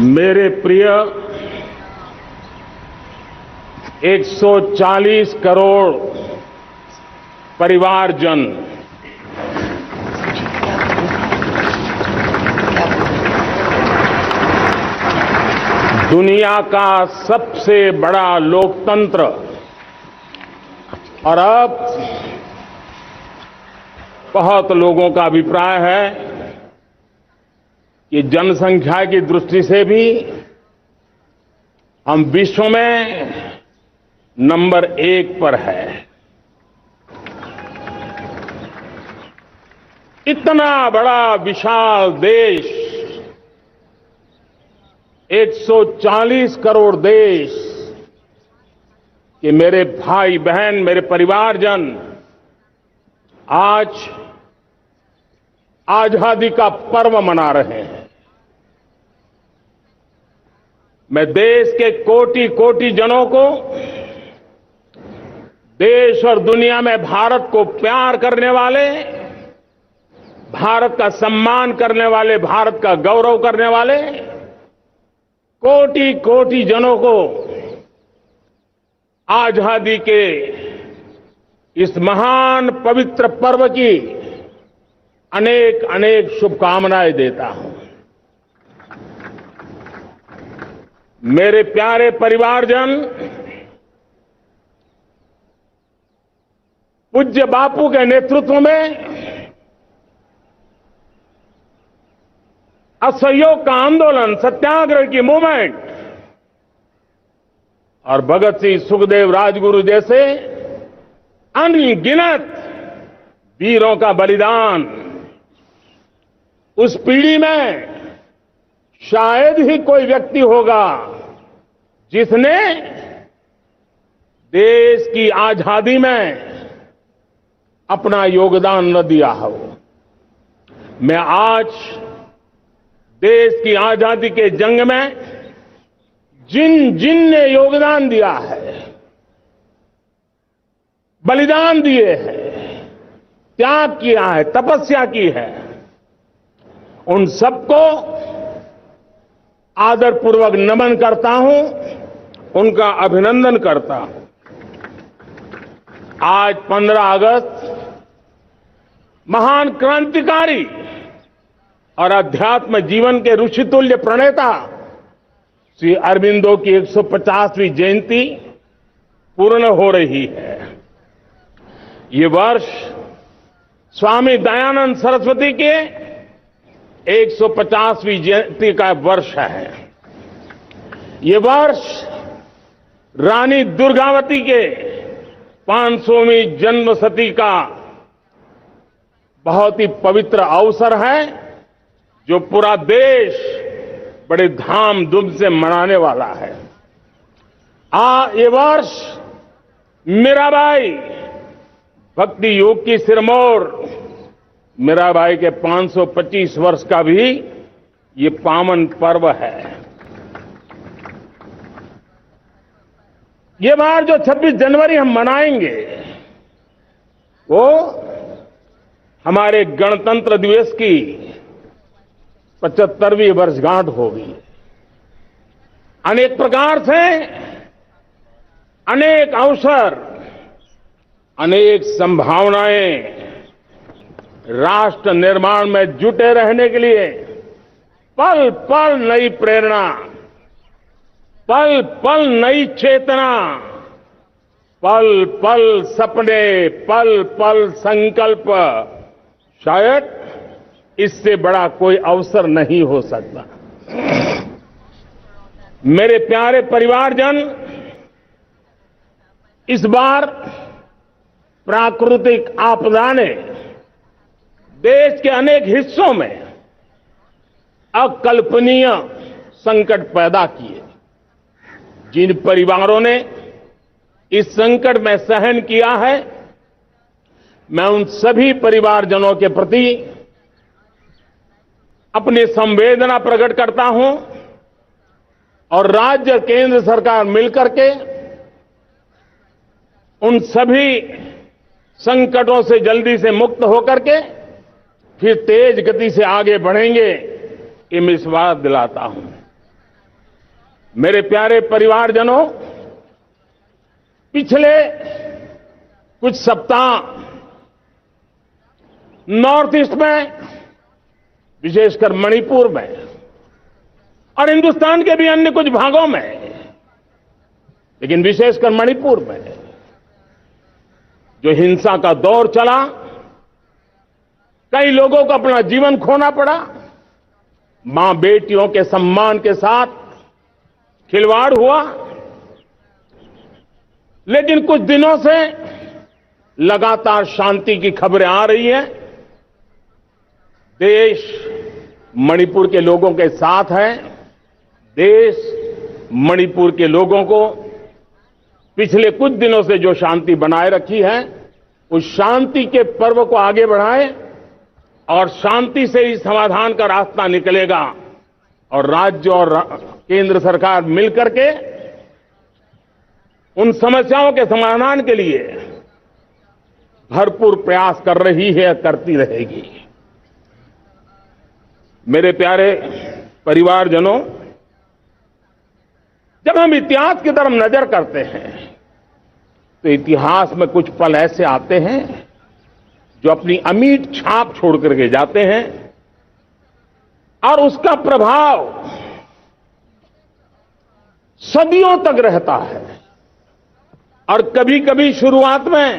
मेरे प्रिय 140 करोड़ परिवारजन, दुनिया का सबसे बड़ा लोकतंत्र और अब बहुत लोगों का अभिप्राय है कि जनसंख्या की दृष्टि से भी हम विश्व में नंबर 1 पर है। इतना बड़ा विशाल देश, 140 करोड़ देश कि मेरे भाई बहन, मेरे परिवारजन आज आजादी का पर्व मना रहे हैं। मैं देश के कोटि कोटि जनों को, देश और दुनिया में भारत को प्यार करने वाले, भारत का सम्मान करने वाले, भारत का गौरव करने वाले कोटि कोटि जनों को आजादी के इस महान पवित्र पर्व की अनेक अनेक शुभकामनाएं देता हूं। मेरे प्यारे परिवारजन, पूज्य बापू के नेतृत्व में असहयोग का आंदोलन, सत्याग्रह की मूवमेंट और भगत सिंह, सुखदेव, राजगुरु जैसे अनगिनत वीरों का बलिदान, उस पीढ़ी में शायद ही कोई व्यक्ति होगा जिसने देश की आजादी में अपना योगदान न दिया हो। मैं आज देश की आजादी के जंग में जिन जिन ने योगदान दिया है, बलिदान दिए हैं, त्याग किया है, तपस्या की है, उन सबको आदरपूर्वक नमन करता हूं, उनका अभिनंदन करता हूं। आज 15 अगस्त महान क्रांतिकारी और अध्यात्म जीवन के ऋषितुल्य प्रणेता श्री अरबिंदो की 150वीं जयंती पूर्ण हो रही है। ये वर्ष स्वामी दयानंद सरस्वती के 150वीं जयंती का वर्ष है। ये वर्ष रानी दुर्गावती के 500वीं जन्मशती का बहुत ही पवित्र अवसर है, जो पूरा देश बड़े धामधूम से मनाने वाला है। ये वर्ष मीराबाई, भक्ति योग की सिरमौर मीराबाई के 525 वर्ष का भी ये पावन पर्व है। ये बार जो 26 जनवरी हम मनाएंगे वो हमारे गणतंत्र दिवस की 75वीं वर्षगांठ होगी। अनेक प्रकार से अनेक अवसर, अनेक संभावनाएं राष्ट्र निर्माण में जुटे रहने के लिए पल पल नई प्रेरणा, पल पल नई चेतना, पल पल सपने, पल पल संकल्प, शायद इससे बड़ा कोई अवसर नहीं हो सकता। मेरे प्यारे परिवारजन, इस बार प्राकृतिक आपदा ने देश के अनेक हिस्सों में अकल्पनीय संकट पैदा किए। जिन परिवारों ने इस संकट में सहन किया है, मैं उन सभी परिवारजनों के प्रति अपनी संवेदना प्रकट करता हूं और राज्य केंद्र सरकार मिलकर के उन सभी संकटों से जल्दी से मुक्त होकर के फिर तेज गति से आगे बढ़ेंगे, ये मैं विश्वास दिलाता हूं। मेरे प्यारे परिवारजनों, पिछले कुछ सप्ताह नॉर्थ ईस्ट में, विशेषकर मणिपुर में और हिंदुस्तान के भी अन्य कुछ भागों में, लेकिन विशेषकर मणिपुर में जो हिंसा का दौर चला, कई लोगों को अपना जीवन खोना पड़ा, मां बेटियों के सम्मान के साथ खिलवाड़ हुआ। लेकिन कुछ दिनों से लगातार शांति की खबरें आ रही हैं। देश मणिपुर के लोगों के साथ है। देश मणिपुर के लोगों को पिछले कुछ दिनों से जो शांति बनाए रखी है, उस शांति के पर्व को आगे बढ़ाए और शांति से ही समाधान का रास्ता निकलेगा और राज्य और केंद्र सरकार मिलकर के उन समस्याओं के समाधान के लिए भरपूर प्रयास कर रही है, करती रहेगी। मेरे प्यारे परिवारजनों, जब हम इतिहास की तरफ नजर करते हैं तो इतिहास में कुछ पल ऐसे आते हैं जो अपनी अमिट छाप छोड़ करके जाते हैं और उसका प्रभाव सदियों तक रहता है। और कभी कभी शुरुआत में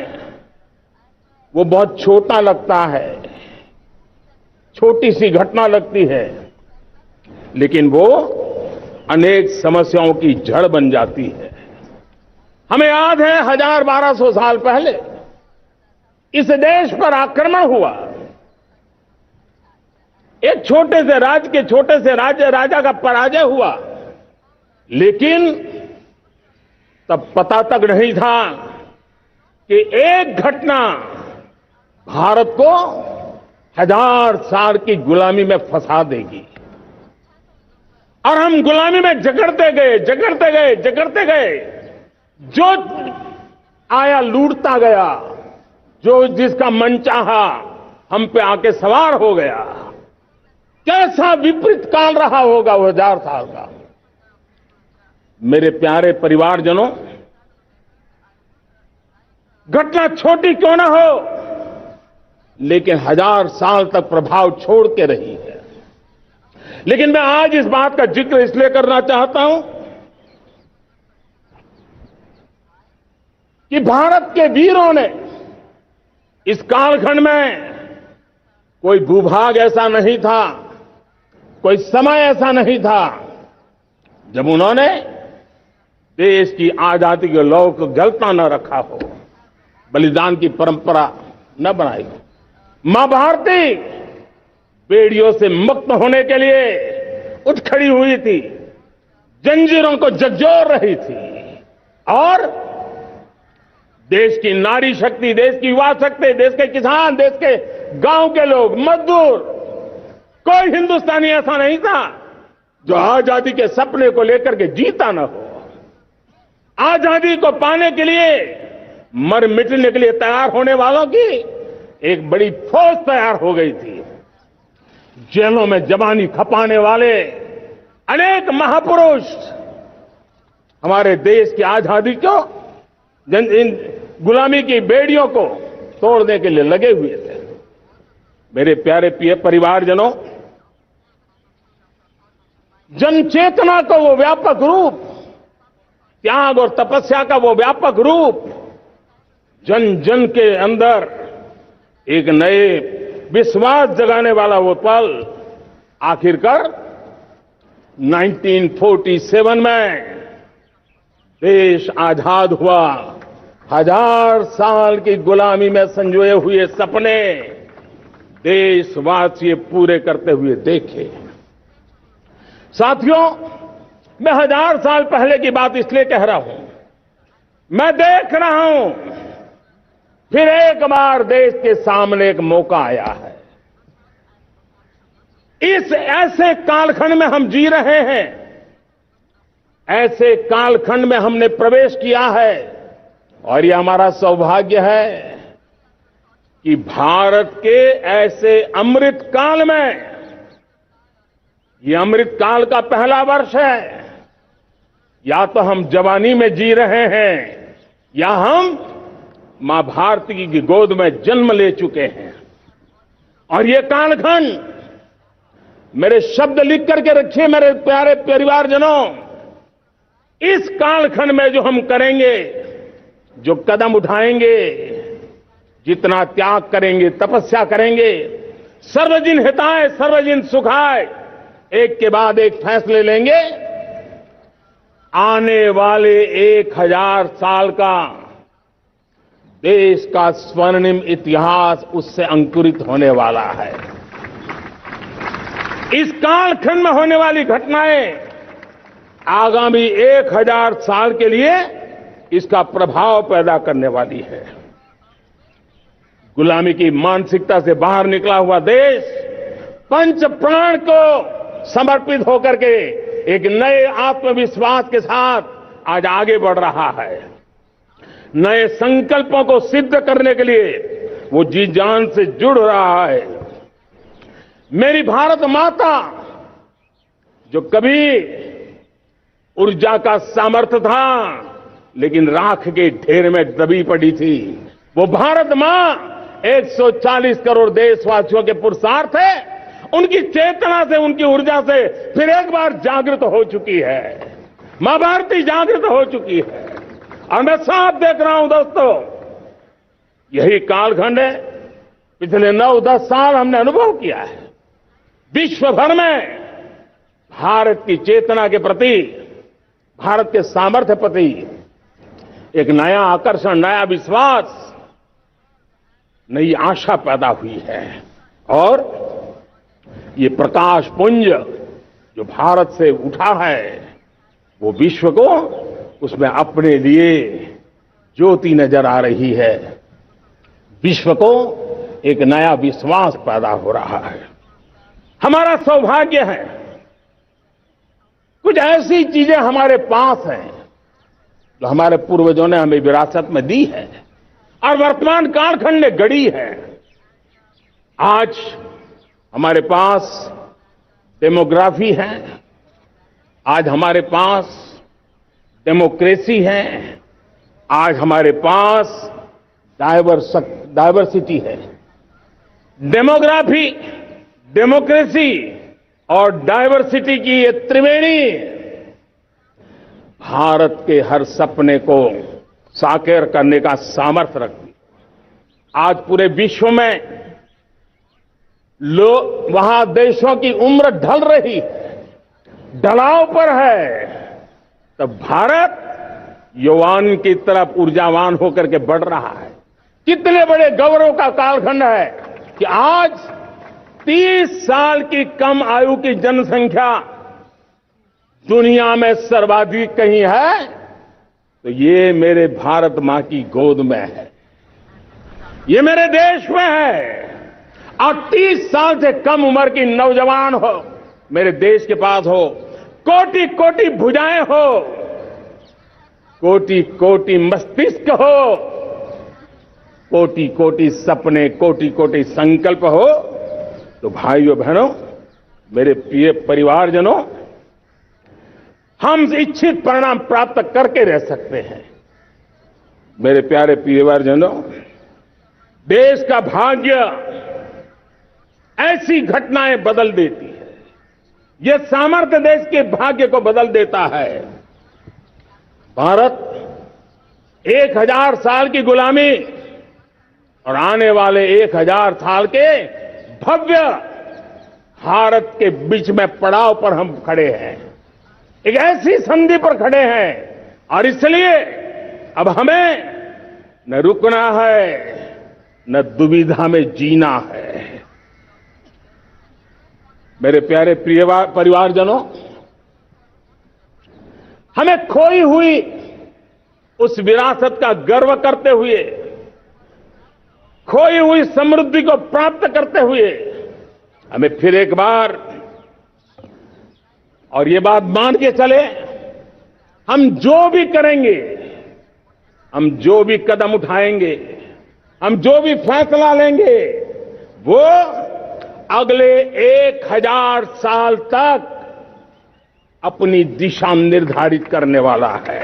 वो बहुत छोटा लगता है, छोटी सी घटना लगती है, लेकिन वो अनेक समस्याओं की जड़ बन जाती है। हमें याद है 1000-1200 साल पहले इस देश पर आक्रमण हुआ। एक छोटे से राज्य के छोटे से राजा का पराजय हुआ, लेकिन तब पता तक नहीं था कि एक घटना भारत को 1000 साल की गुलामी में फंसा देगी। और हम गुलामी में जकड़ते गए, जो आया लूटता गया, जो जिसका मन चाहा हम पे आके सवार हो गया। कैसा विपरीत काल रहा होगा वो 1000 साल का। मेरे प्यारे परिवारजनों, घटना छोटी क्यों ना हो, लेकिन 1000 साल तक प्रभाव छोड़ के रही है। लेकिन मैं आज इस बात का जिक्र इसलिए करना चाहता हूं कि भारत के वीरों ने इस कालखंड में कोई भूभाग ऐसा नहीं था, कोई समय ऐसा नहीं था जब उन्होंने देश की आजादी के लौ को गलता न रखा हो, बलिदान की परंपरा न बनाई हो। मां भारती बेड़ियों से मुक्त होने के लिए उठ खड़ी हुई थी, जंजीरों को झकझोर रही थी और देश की नारी शक्ति, देश की युवा शक्ति, देश के किसान, देश के गांव के लोग, मजदूर, कोई हिंदुस्तानी ऐसा नहीं था जो आजादी के सपने को लेकर के जीता न हो। आजादी को पाने के लिए मर मिटने के लिए तैयार होने वालों की एक बड़ी फौज तैयार हो गई थी। जेलों में जवानी खपाने वाले अनेक महापुरुष हमारे देश की आजादी को, इन गुलामी की बेड़ियों को तोड़ने के लिए लगे हुए थे। मेरे प्यारे परिवारजनों, जन चेतना का वो व्यापक रूप, त्याग और तपस्या का वो व्यापक रूप, जन जन के अंदर एक नए विश्वास जगाने वाला वो पल आखिरकार 1947 में देश आजाद हुआ। 1000 साल की गुलामी में संजोए हुए सपने देशवासी पूरे करते हुए देखे। साथियों, मैं 1000 साल पहले की बात इसलिए कह रहा हूं, मैं देख रहा हूं फिर एक बार देश के सामने एक मौका आया है। इस ऐसे कालखंड में हम जी रहे हैं, ऐसे कालखंड में हमने प्रवेश किया है और ये हमारा सौभाग्य है कि भारत के ऐसे अमृत काल में, ये अमृत काल का पहला वर्ष है, या तो हम जवानी में जी रहे हैं या हम मां भारती की गोद में जन्म ले चुके हैं। और ये कालखंड, मेरे शब्द लिख करके रखिए मेरे प्यारे परिवारजनों, इस कालखंड में जो हम करेंगे, जो कदम उठाएंगे, जितना त्याग करेंगे, तपस्या करेंगे, सर्वजन हिताय सर्वजन सुखाय, एक के बाद एक फैसले लेंगे, आने वाले 1000 साल का देश का स्वर्णिम इतिहास उससे अंकुरित होने वाला है। इस कालखंड में होने वाली घटनाएं आगामी 1000 साल के लिए इसका प्रभाव पैदा करने वाली है। गुलामी की मानसिकता से बाहर निकला हुआ देश पंच प्राण को समर्पित होकर के एक नए आत्मविश्वास के साथ आज आगे बढ़ रहा है। नए संकल्पों को सिद्ध करने के लिए वो जी जान से जुड़ रहा है। मेरी भारत माता, जो कभी ऊर्जा का सामर्थ्य था लेकिन राख के ढेर में दबी पड़ी थी, वो भारत मां 140 करोड़ देशवासियों के पुरुषार्थ है, उनकी चेतना से, उनकी ऊर्जा से फिर एक बार जागृत हो चुकी है। मां भारती जागृत हो चुकी है और मैं साफ देख रहा हूं दोस्तों, यही कालखंड है। पिछले 9-10 साल हमने अनुभव किया है, विश्व भर में भारत की चेतना के प्रति, भारत के सामर्थ्य प्रति एक नया आकर्षण, नया विश्वास, नई आशा पैदा हुई है। और ये प्रकाश पुंज जो भारत से उठा है, वो विश्व को उसमें अपने लिए ज्योति नजर आ रही है। विश्व को एक नया विश्वास पैदा हो रहा है। हमारा सौभाग्य है, कुछ ऐसी चीजें हमारे पास हैं जो हमारे पूर्वजों ने हमें विरासत में दी है और वर्तमान कालखंड ने गढ़ी है। आज हमारे पास डेमोग्राफी है, आज हमारे पास डेमोक्रेसी है, आज हमारे पास डायवर्सिटी है। डेमोग्राफी, डेमोक्रेसी और डायवर्सिटी की ये त्रिवेणी भारत के हर सपने को साकार करने का सामर्थ्य रखती। आज पूरे विश्व में वहां देशों की उम्र ढल रही है, ढलाव पर है, तब भारत युवान की तरफ ऊर्जावान होकर के बढ़ रहा है। कितने बड़े गौरव का कालखंड है कि आज 30 साल की कम आयु की जनसंख्या दुनिया में सर्वाधिक कहीं है तो ये मेरे भारत मां की गोद में है, ये मेरे देश में है। और 30 साल से कम उम्र की नौजवान हो मेरे देश के पास हो, कोटि कोटि भुजाएं हो, कोटि कोटि मस्तिष्क हो, कोटि कोटि सपने, कोटि कोटि संकल्प हो, तो भाइयों बहनों, मेरे प्रिय परिवारजनों, हम इच्छित परिणाम प्राप्त करके रह सकते हैं। मेरे प्यारे परिवारजनों, देश का भाग्य ऐसी घटनाएं बदल देती है, यह सामर्थ्य देश के भाग्य को बदल देता है। भारत 1000 साल की गुलामी और आने वाले 1000 साल के भव्य भारत के बीच में पड़ाव पर हम खड़े हैं, एक ऐसी संधि पर खड़े हैं और इसलिए अब हमें न रुकना है न दुविधा में जीना है। मेरे प्यारे प्रिय परिवारजनों, हमें खोई हुई उस विरासत का गर्व करते हुए, खोई हुई समृद्धि को प्राप्त करते हुए, हमें फिर एक बार, और ये बात मान के चले, हम जो भी करेंगे, हम जो भी कदम उठाएंगे, हम जो भी फैसला लेंगे, वो अगले 1000 साल तक अपनी दिशा निर्धारित करने वाला है,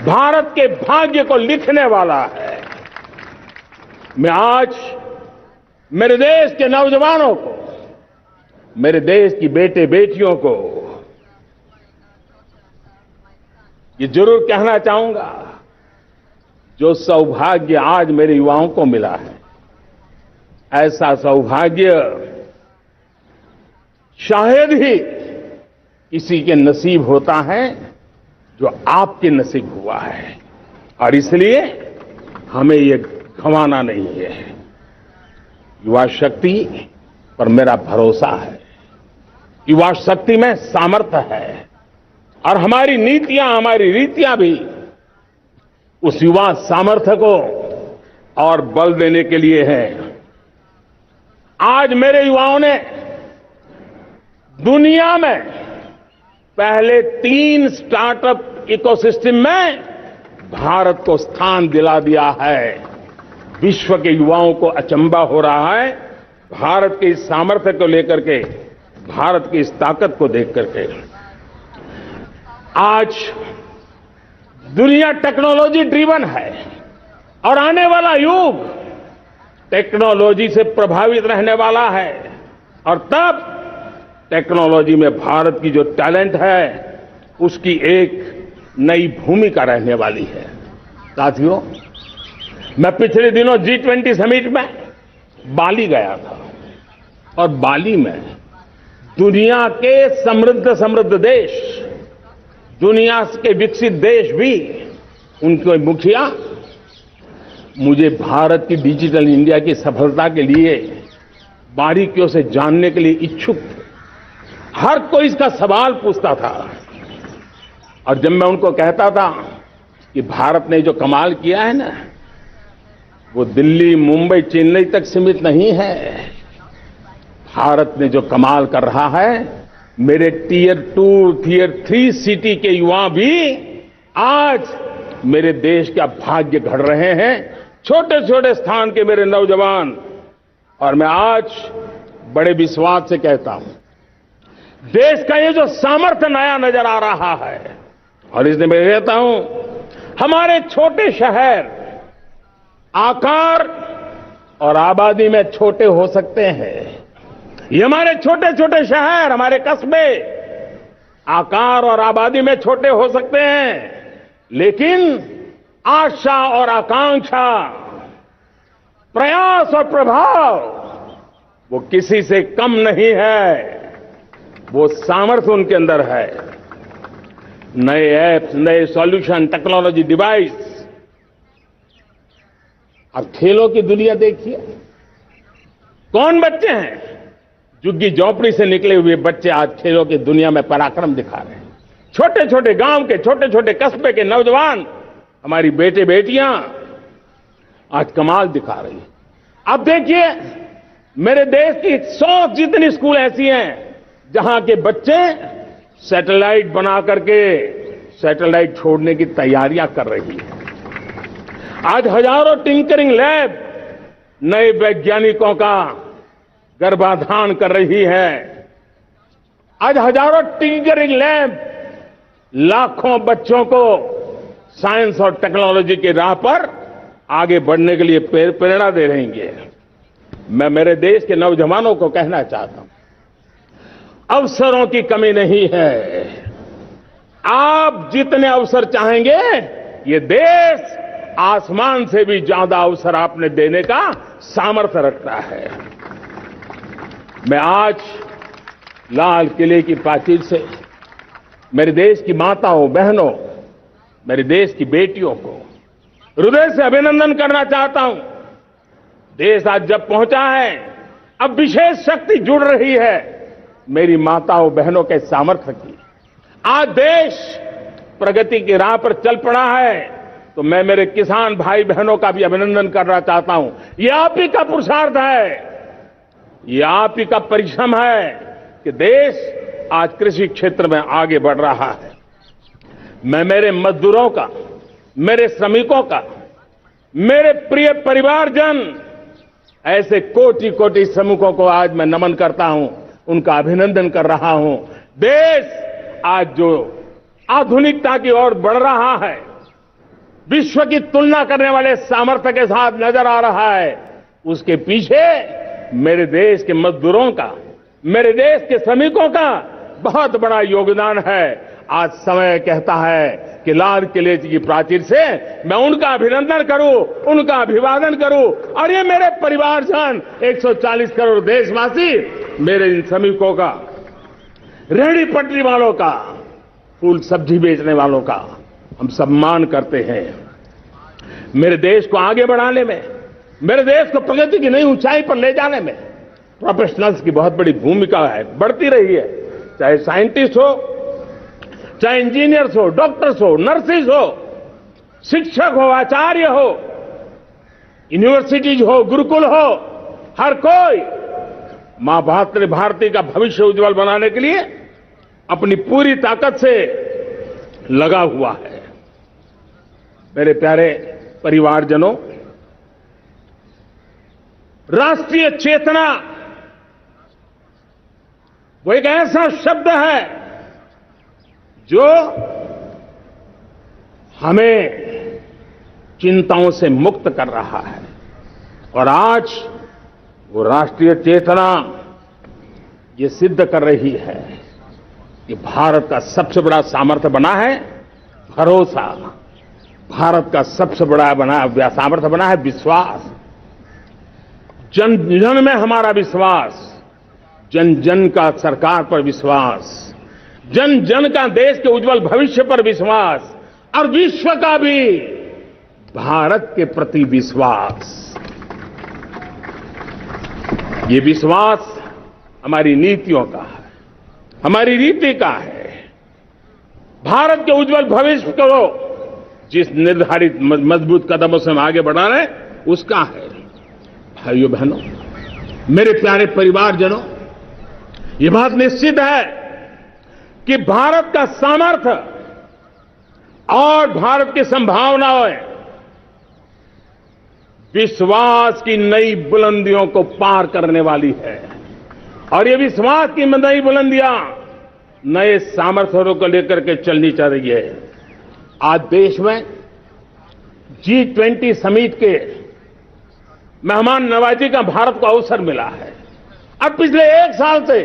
भारत के भाग्य को लिखने वाला है। मैं आज मेरे देश के नौजवानों को, मेरे देश की बेटे बेटियों को ये जरूर कहना चाहूंगा, जो सौभाग्य आज मेरे युवाओं को मिला है, ऐसा सौभाग्य शायद ही किसी के नसीब होता है जो आपके नसीब हुआ है। और इसलिए हमें ये गंवाना नहीं है। युवा शक्ति पर मेरा भरोसा है, युवा शक्ति में सामर्थ्य है, और हमारी नीतियां, हमारी रीतियां भी उस युवा सामर्थ्य को और बल देने के लिए है। आज मेरे युवाओं ने दुनिया में पहले 3 स्टार्टअप इकोसिस्टम में भारत को स्थान दिला दिया है। विश्व के युवाओं को अचंभा हो रहा है भारत के इस सामर्थ्य को लेकर के, भारत की इस ताकत को देख करके। आज दुनिया टेक्नोलॉजी ड्रिवन है और आने वाला युग टेक्नोलॉजी से प्रभावित रहने वाला है, और तब टेक्नोलॉजी में भारत की जो टैलेंट है उसकी एक नई भूमिका रहने वाली है। साथियों, मैं पिछले दिनों G20 समिट में बाली गया था, और बाली में दुनिया के समृद्ध देश, दुनिया के विकसित देश भी, उनके मुखिया मुझे भारत की डिजिटल इंडिया की सफलता के लिए बारीकियों से जानने के लिए इच्छुक थे। हर कोई इसका सवाल पूछता था, और जब मैं उनको कहता था कि भारत ने जो कमाल किया है ना, वो दिल्ली, मुंबई, चेन्नई तक सीमित नहीं है। भारत ने जो कमाल कर रहा है, मेरे टियर 2, टियर 3 सिटी के युवा भी आज मेरे देश का भाग्य गढ़ रहे हैं, छोटे छोटे स्थान के मेरे नौजवान। और मैं आज बड़े विश्वास से कहता हूं, देश का ये जो सामर्थ्य नया नजर आ रहा है, और इसलिए मैं कहता हूं, हमारे छोटे शहर आकार और आबादी में छोटे हो सकते हैं। ये हमारे छोटे छोटे शहर, हमारे कस्बे आकार और आबादी में छोटे हो सकते हैं, लेकिन आशा और आकांक्षा, प्रयास और प्रभाव वो किसी से कम नहीं है। वो सामर्थ्य उनके अंदर है। नए ऐप्स, नए सॉल्यूशन, टेक्नोलॉजी डिवाइस। अब खेलों की दुनिया देखिए, कौन बच्चे हैं? झुग्गी झोंपड़ी से निकले हुए बच्चे आज खेलों की दुनिया में पराक्रम दिखा रहे हैं। छोटे छोटे गांव के, छोटे छोटे कस्बे के नौजवान, हमारी बेटे बेटियां आज कमाल दिखा रही हैं। अब देखिए, मेरे देश की 100 जितनी स्कूल ऐसी हैं जहां के बच्चे सैटेलाइट बना करके सैटेलाइट छोड़ने की तैयारियां कर रही हैं। आज हजारों टिंकरिंग लैब नए वैज्ञानिकों का गर्भाधान कर रही है। आज हजारों टिंकरिंग लैब लाखों बच्चों को साइंस और टेक्नोलॉजी की राह पर आगे बढ़ने के लिए प्रेरणा दे रही है। मैं मेरे देश के नौजवानों को कहना चाहता हूं, अवसरों की कमी नहीं है। आप जितने अवसर चाहेंगे, ये देश आसमान से भी ज्यादा अवसर आपने देने का सामर्थ्य रखता है। मैं आज लाल किले की प्राचीर से मेरे देश की माताओं, बहनों, मेरे देश की बेटियों को हृदय से अभिनंदन करना चाहता हूं। देश आज जब पहुंचा है, अब विशेष शक्ति जुड़ रही है मेरी माताओं बहनों के सामर्थ्य की। आज देश प्रगति की राह पर चल पड़ा है, तो मैं मेरे किसान भाई बहनों का भी अभिनंदन करना चाहता हूं। ये आप ही का पुरुषार्थ है, ये आप ही का परिश्रम है कि देश आज कृषि क्षेत्र में आगे बढ़ रहा है। मैं मेरे मजदूरों का, मेरे श्रमिकों का, मेरे प्रिय परिवारजन, ऐसे कोटि कोटि श्रमिकों को आज मैं नमन करता हूं, उनका अभिनंदन कर रहा हूं। देश आज जो आधुनिकता की ओर बढ़ रहा है, विश्व की तुलना करने वाले सामर्थ्य के साथ नजर आ रहा है, उसके पीछे मेरे देश के मजदूरों का, मेरे देश के श्रमिकों का बहुत बड़ा योगदान है। आज समय कहता है कि लाल किले की प्राचीर से मैं उनका अभिनंदन करूं, उनका अभिवादन करूं, और ये मेरे परिवारजन 140 करोड़ देशवासी, मेरे इन श्रमिकों का, रेहड़ी पटरी वालों का, फूल सब्जी बेचने वालों का हम सम्मान करते हैं। मेरे देश को आगे बढ़ाने में, मेरे देश को प्रगति की नई ऊंचाई पर ले जाने में प्रोफेशनल्स की बहुत बड़ी भूमिका है, बढ़ती रही है। चाहे साइंटिस्ट हो, चाहे इंजीनियर्स हो, डॉक्टर्स हो, नर्सिस हो, शिक्षक हो, आचार्य हो, यूनिवर्सिटीज हो, गुरुकुल हो, हर कोई मां भारती का भविष्य उज्जवल बनाने के लिए अपनी पूरी ताकत से लगा हुआ है। मेरे प्यारे परिवारजनों, राष्ट्रीय चेतना वो एक ऐसा शब्द है जो हमें चिंताओं से मुक्त कर रहा है, और आज वो राष्ट्रीय चेतना ये सिद्ध कर रही है कि भारत का सबसे बड़ा सामर्थ्य बना है भरोसा, भारत का सबसे बड़ा सामर्थ्य बना है विश्वास। जन जन में हमारा विश्वास, जन जन का सरकार पर विश्वास, जन जन का देश के उज्जवल भविष्य पर विश्वास, और विश्व का भी भारत के प्रति विश्वास। ये विश्वास हमारी नीतियों का है, हमारी रीति का है। भारत के उज्जवल भविष्य को जिस निर्धारित मजबूत कदमों से हम आगे बढ़ा रहे हैं, उसका है। भाइयों बहनों, मेरे प्यारे परिवारजनों, ये बात निश्चित है कि भारत का सामर्थ्य और भारत की संभावनाएं विश्वास की नई बुलंदियों को पार करने वाली है, और ये विश्वास की नई बुलंदियां नए सामर्थ्यों को लेकर के चलनी चाहिए रही है। आज देश में G20 समिट के मेहमान नवाजी का भारत को अवसर मिला है। अब पिछले एक साल से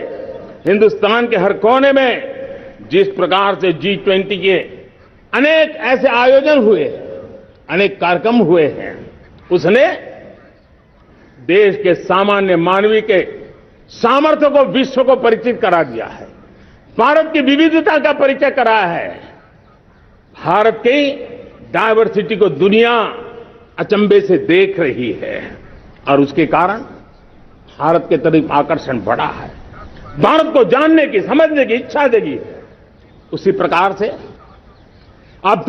हिंदुस्तान के हर कोने में जिस प्रकार से G20 के अनेक ऐसे आयोजन हुए, अनेक कार्यक्रम हुए हैं, उसने देश के सामान्य मानवीय के सामर्थ्य को विश्व को परिचित करा दिया है, भारत की विविधता का परिचय कराया है, भारत की डायवर्सिटी को दुनिया अचंभे से देख रही है, और उसके कारण भारत के तरफ आकर्षण बढ़ा है। भारत को जानने की, समझने की इच्छा जगी है। उसी प्रकार से आप